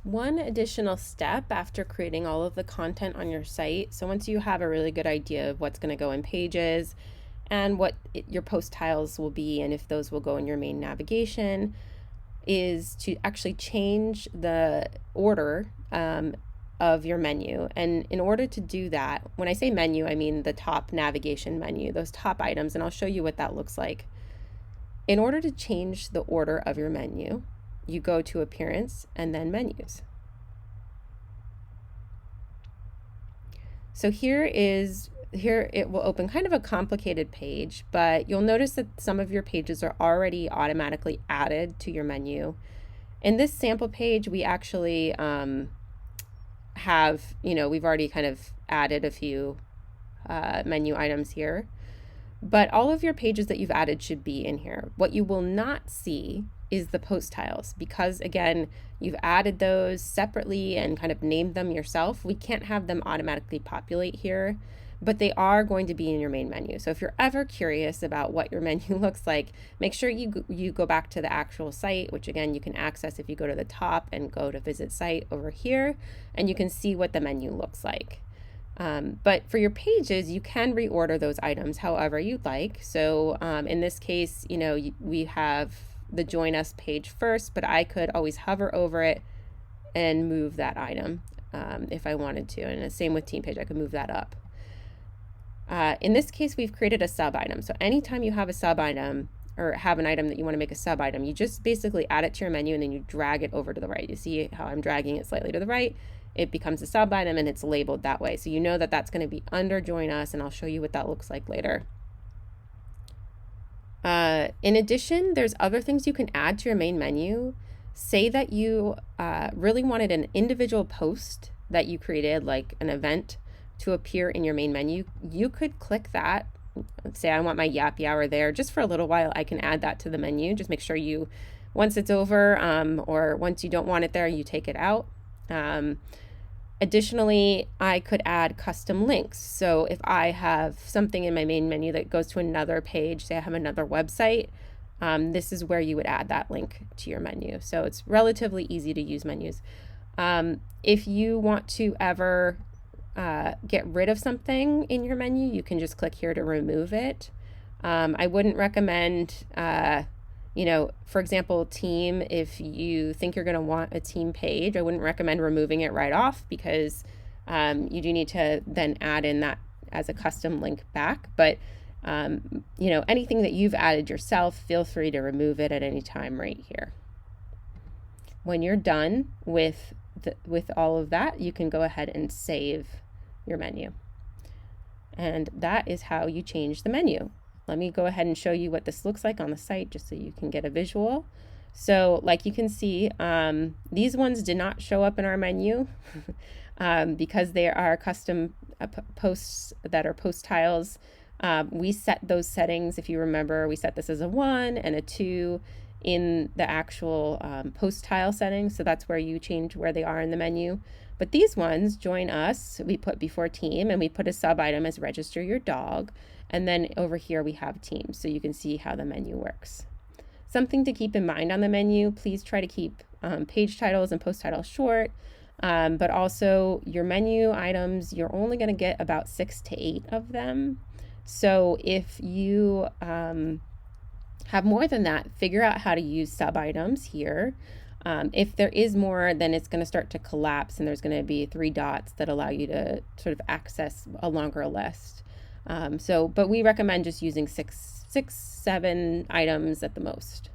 One additional step after creating all of the content on your site, so once you have a really good idea of what's going to go in pages and what your post tiles will be and if those will go in your main navigation, is to actually change the order of your menu. And in order to do that, when I say menu, I mean the top navigation menu, those top items, and I'll show you what that looks like. In order to change the order of your menu, you go to Appearance and then Menus. So here it will open kind of a complicated page, but you'll notice that some of your pages are already automatically added to your menu. In this sample page, we actually have, we've already kind of added a few menu items here, but all of your pages that you've added should be in here. What you will not see is the post tiles, because again, you've added those separately and kind of named them yourself. We can't have them automatically populate here, but they are going to be in your main menu. So if you're ever curious about what your menu looks like, make sure you go back to the actual site, which again, you can access if you go to the top and go to Visit Site over here, and you can see what the menu looks like. But for your pages, you can reorder those items however you'd like. So in this case, we have the Join Us page first, but I could always hover over it and move that item if I wanted to. And the same with Team Page, I could move that up. In this case, we've created a sub item. So anytime you have a sub item or have an item that you want to make a sub item, you just basically add it to your menu and then you drag it over to the right. You see how I'm dragging it slightly to the right? It becomes a sub item and it's labeled that way. So you know that that's going to be under Join Us, and I'll show you what that looks like later. In addition, there's other things you can add to your main menu. Say that you really wanted an individual post that you created, like an event, to appear in your main menu. You could click that. Say I want my Yappy Hour there just for a little while. I can add that to the menu. Just make sure you, once it's over or once you don't want it there, you take it out. Additionally, I could add custom links. So if I have something in my main menu that goes to another page, say I have another website, this is where you would add that link to your menu. So it's relatively easy to use menus. If you want to ever get rid of something in your menu, you can just click here to remove it. I wouldn't recommend for example, team, if you think you're going to want a team page, I wouldn't recommend removing it right off, because you do need to then add in that as a custom link back. But, anything that you've added yourself, feel free to remove it at any time right here. When you're done with all of that, you can go ahead and save your menu. And that is how you change the menu. Let me go ahead and show you what this looks like on the site just so you can get a visual. So like you can see, these ones did not show up in our menu because they are custom posts that are post tiles. We set those settings, if you remember, we set this as a 1 and a 2 in the actual post tile settings. So that's where you change where they are in the menu. But these ones, Join Us, we put before team, and we put a sub item as Register Your Dog. And then over here we have teams, so you can see how the menu works. Something to keep in mind on the menu, please try to keep page titles and post titles short, but also your menu items, you're only going to get about 6 to 8 of them. So if you have more than that, figure out how to use sub items here. If there is more, then it's going to start to collapse, and there's going to be 3 dots that allow you to sort of access a longer list. But we recommend just using 6, 7 items at the most.